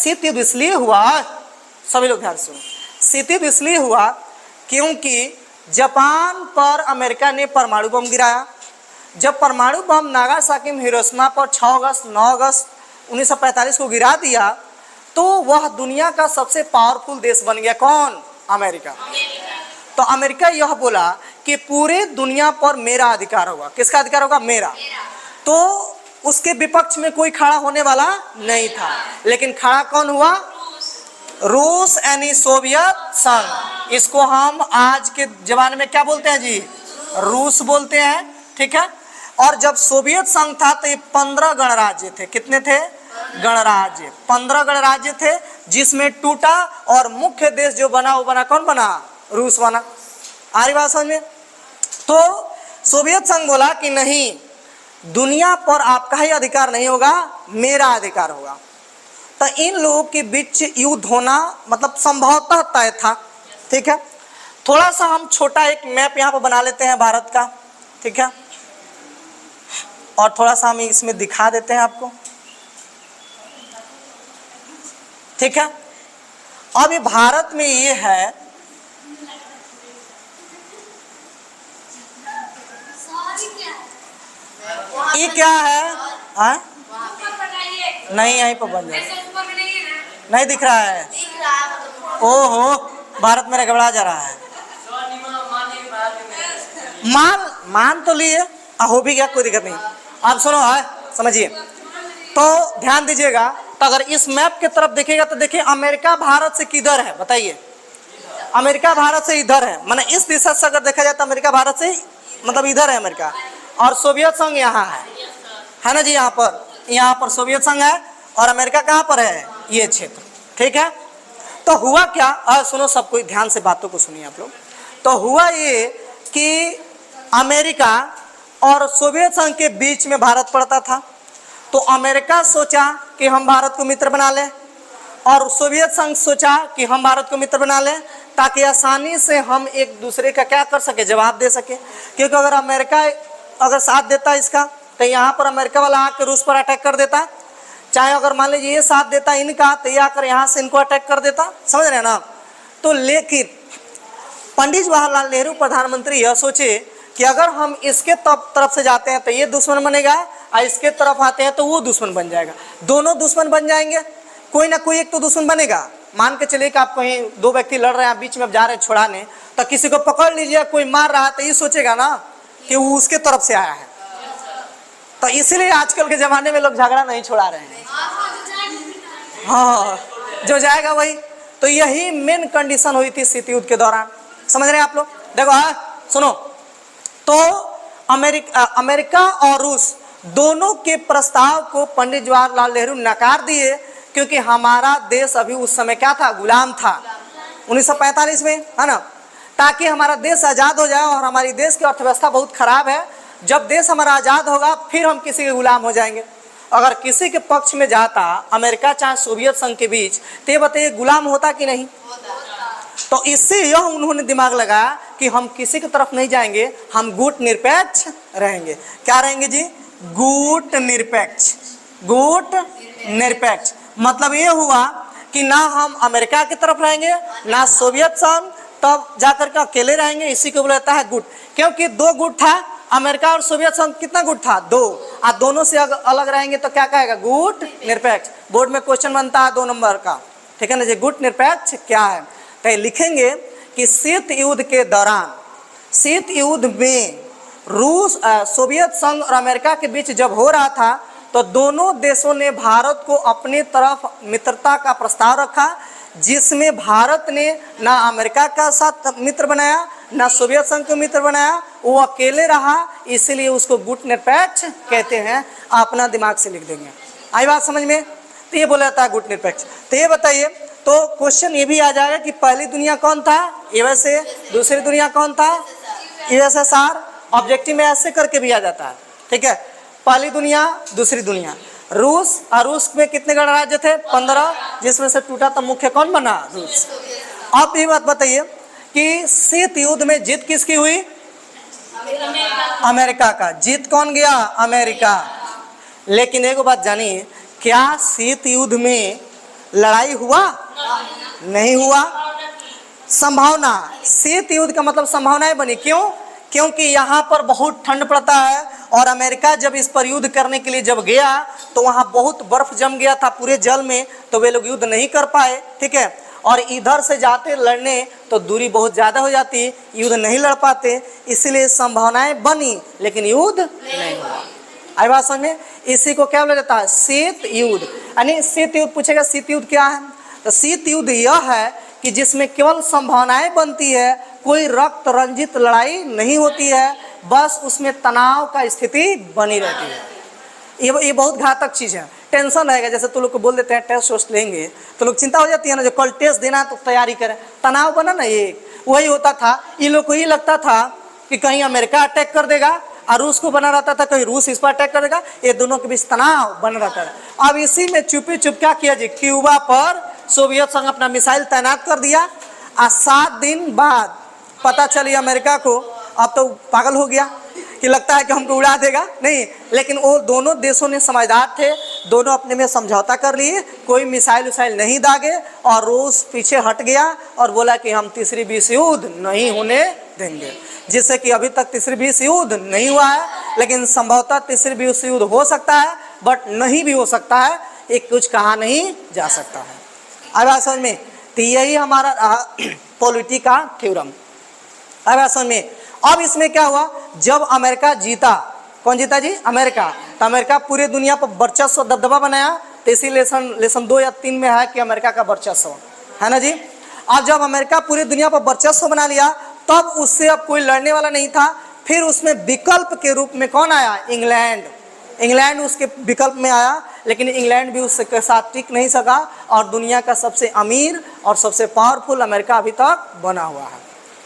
शीत युद्ध इसलिए हुआ, सभी लोग ध्यान सुनो, शीत युद्ध इसलिए हुआ क्योंकि जापान पर अमेरिका ने परमाणु बम गिराया। जब परमाणु बम नागासाकी में हिरोशिमा पर 9 अगस्त 1945 को गिरा दिया तो वह दुनिया का सबसे पावरफुल देश बन गया। कौन? अमेरिका। तो अमेरिका यह बोला कि पूरे दुनिया पर मेरा अधिकार होगा। किसका अधिकार होगा? मेरा। तो उसके विपक्ष में कोई खड़ा होने वाला नहीं था, लेकिन खड़ा कौन हुआ? रूस यानी सोवियत संघ। इसको हम आज के जमाने में क्या बोलते हैं जी? रूस बोलते हैं, ठीक है। और जब सोवियत संघ था तो ये 15 गणराज्य थे। कितने थे? गणराज्य। 15 गणराज्य थे, जिसमें टूटा और मुख्य देश जो बना वो बना कौन बना? रूस बना। आ रही बात समझ में? तो सोवियत संघ बोला कि नहीं, दुनिया पर आपका ही अधिकार नहीं होगा, मेरा अधिकार होगा। तो इन लोगों के बीच युद्ध होना मतलब संभवतः तय था, ठीक है। थोड़ा सा हम छोटा एक मैप यहाँ पर बना लेते हैं भारत का, ठीक है, और थोड़ा सा हम इसमें दिखा देते हैं आपको, ठीक है। अब ये भारत में ये है, ये क्या है? नहीं, यहीं पर बन जाए, नहीं दिख रहा है। ओहो, भारत मेरा घबरा जा रहा है। मान तो लिए, हो भी गया, कोई दिक्कत नहीं। आप सुनो है, समझिए, तो ध्यान दीजिएगा। तो अगर इस मैप के तरफ देखिएगा तो देखिए अमेरिका भारत से किधर है? बताइए। अमेरिका भारत से इधर है, माने इस दिशा से अगर देखा जाए तो अमेरिका भारत से मतलब इधर है अमेरिका, और सोवियत संघ यहाँ है ना जी। यहाँ पर सोवियत संघ है और अमेरिका कहाँ पर है? ये क्षेत्र, ठीक है। तो हुआ क्या? सुनो, सब कोई ध्यान से बातों को सुनिए आप लोग। तो हुआ ये कि अमेरिका और सोवियत संघ के बीच में भारत पड़ता था। तो अमेरिका सोचा कि हम भारत को मित्र बना लें, और सोवियत संघ सोचा कि हम भारत को मित्र बना लें, ताकि आसानी से हम एक दूसरे का क्या कर सके? जवाब दे सके। क्योंकि अगर अमेरिका अगर साथ देता इसका तो यहाँ पर अमेरिका वाला आकर रूस पर अटैक कर देता, चाहे अगर मान लीजिए ये साथ देता इनका तो ये आकर यहाँ से इनको अटैक कर देता, समझ रहे हैं ना। तो लेकिन पंडित जवाहरलाल नेहरू प्रधानमंत्री यह सोचे कि अगर हम इसके तरफ से जाते हैं तो ये दुश्मन बनेगा, और इसके तरफ आते हैं तो वो दुश्मन बन जाएगा। दोनों दुश्मन बन जाएंगे, कोई ना कोई एक तो दुश्मन बनेगा। मान के चलिए कि आप कहीं दो व्यक्ति लड़ रहे हैं, बीच में आप जा रहे हैं छुड़ाने, तो किसी को पकड़ लीजिए, कोई मार रहा है तो ये सोचेगा ना कि वो उसके तरफ से आया है। तो इसीलिए आजकल के जमाने में लोग झगड़ा नहीं छुड़ा रहे हैं। हाँ, जो जाएगा वही। तो यही मेन कंडीशन हुई थी शीत युद्ध के दौरान, समझ रहे हैं आप लोग। देखो सुनो, तो अमेरिका और रूस दोनों के प्रस्ताव को पंडित जवाहरलाल नेहरू नकार दिए, क्योंकि हमारा देश अभी उस समय क्या था? गुलाम था, 1945 में, है ना। ताकि हमारा देश आज़ाद हो जाए, और हमारी देश की अर्थव्यवस्था बहुत खराब है, जब देश हमारा आज़ाद होगा फिर हम किसी के गुलाम हो जाएंगे। अगर किसी के पक्ष में जाता अमेरिका चाहे सोवियत संघ के बीच, तो ये बताइए गुलाम होता कि नहीं? तो इससे यह उन्होंने दिमाग लगाया कि हम किसी की तरफ नहीं जाएंगे, हम गुट निरपेक्ष रहेंगे। क्या रहेंगे जी? गुट निरपेक्ष। गुट निरपेक्ष मतलब ये हुआ कि ना हम अमेरिका की तरफ रहेंगे ना सोवियत संघ, तब जाकर के अकेले रहेंगे। इसी को बोला जाता है गुट। क्योंकि दो गुट था, अमेरिका और सोवियत संघ कितना गुट था? 2। आप दोनों से अलग रहेंगे तो क्या कहेगा? गुट निरपेक्ष। बोर्ड में क्वेश्चन बनता है 2 नंबर का, ठीक है ना जी। गुट निरपेक्ष क्या है? तो लिखेंगे कि शीत युद्ध के दौरान, शीत युद्ध में सोवियत संघ और अमेरिका के बीच जब हो रहा था, तो दोनों देशों ने भारत को अपनी तरफ मित्रता का प्रस्ताव रखा, जिसमें भारत ने ना अमेरिका का साथ मित्र बनाया ना सोवियत संघ को मित्र बनाया, वो अकेले रहा। इसलिए उसको गुट निरपेक्ष कहते हैं। अपना दिमाग से लिख देंगे। आई बात समझ में? तो ये बोला जाता है गुट निरपेक्ष। तो ये बताइए, तो क्वेश्चन ये भी आ जाएगा कि पहली दुनिया कौन था? यूएसए। दूसरी दुनिया कौन था? यूएसएसआर। ऑब्जेक्टिव में ऐसे करके भी आ जाता है, ठीक है। पहली दुनिया, दूसरी दुनिया। रूस, और रूस में कितने गणराज्य थे? 15, जिसमें से टूटा तो मुख्य कौन बना? रूस। अब ये बात बताइए कि शीत युद्ध में जीत किसकी हुई? अमेरिका का। जीत कौन गया? अमेरिका। लेकिन एक बात जानिए, क्या शीत युद्ध में लड़ाई हुआ नहीं हुआ। संभावना, शीत युद्ध का मतलब संभावनाएं बनी। क्यों? क्योंकि यहाँ पर बहुत ठंड पड़ता है और अमेरिका जब इस पर युद्ध करने के लिए जब गया तो वहाँ बहुत बर्फ जम गया था पूरे जल में, तो वे लोग युद्ध नहीं कर पाए, ठीक है। और इधर से जाते लड़ने तो दूरी बहुत ज़्यादा हो जाती, युद्ध नहीं लड़ पाते, इसीलिए संभावनाएं बनी लेकिन युद्ध नहीं हुआ। आई बात समझ में? इसी को क्या बोला जाता है? शीत युद्ध। यानी शीत युद्ध पूछेगा शीत युद्ध क्या है, तो शीत युद्ध यह है कि जिसमें केवल संभावनाएं बनती है, कोई रक्त रंजित लड़ाई नहीं होती है, बस उसमें तनाव का स्थिति बनी रहती है। ये बहुत घातक चीज़ है। टेंशन रहेगा, जैसे तो लोग को बोल देते हैं टेस्ट वोस्ट लेंगे तो लोग चिंता हो जाती है ना, जो कल टेस्ट देना तो तैयारी करें, तनाव बना ना, ये वही होता था। ये लोग को ये लगता था कि कहीं अमेरिका अटैक कर देगा और रूस को बना रहता था कहीं रूस इस पर अटैक कर देगा, ये दोनों के बीच तनाव बन रहता था। अब इसी में चुपी चुप क्या किया जी, क्यूबा पर सोवियत संघ अपना मिसाइल तैनात कर दिया और 7 दिन बाद पता चली अमेरिका को, अब तो पागल हो गया कि लगता है कि हमको उड़ा देगा, नहीं, लेकिन वो दोनों देशों ने समझदार थे, दोनों अपने में समझौता कर लिए, कोई मिसाइल उसाइल नहीं दागे और रूस पीछे हट गया और बोला कि हम तीसरी विश्व युद्ध नहीं होने देंगे, जिससे कि अभी तक तीसरी विश्व युद्ध नहीं हुआ है, लेकिन संभवतः तीसरी विश्व युद्ध हो सकता है, बट नहीं भी हो सकता है, एक कुछ कहा नहीं जा सकता है। अब बात समझ में? तो यही हमारा पॉलिटी का थ्योरम। अब बात समझ में? अब इसमें क्या हुआ, जब अमेरिका जीता, कौन जीता जी? अमेरिका। तो अमेरिका पूरे दुनिया पर वर्चस्व दबदबा बनाया, तो इसी लेसन 2 या 3 में है कि अमेरिका का वर्चस्व है ना जी। अब जब अमेरिका पूरी दुनिया पर वर्चस्व बना लिया, तब उससे अब कोई लड़ने वाला नहीं था। फिर उसमें विकल्प के रूप में कौन आया? इंग्लैंड। इंग्लैंड उसके विकल्प में आया, लेकिन इंग्लैंड भी उसके साथ टिक नहीं सका और दुनिया का सबसे अमीर और सबसे पावरफुल अमेरिका अभी तक बना हुआ है।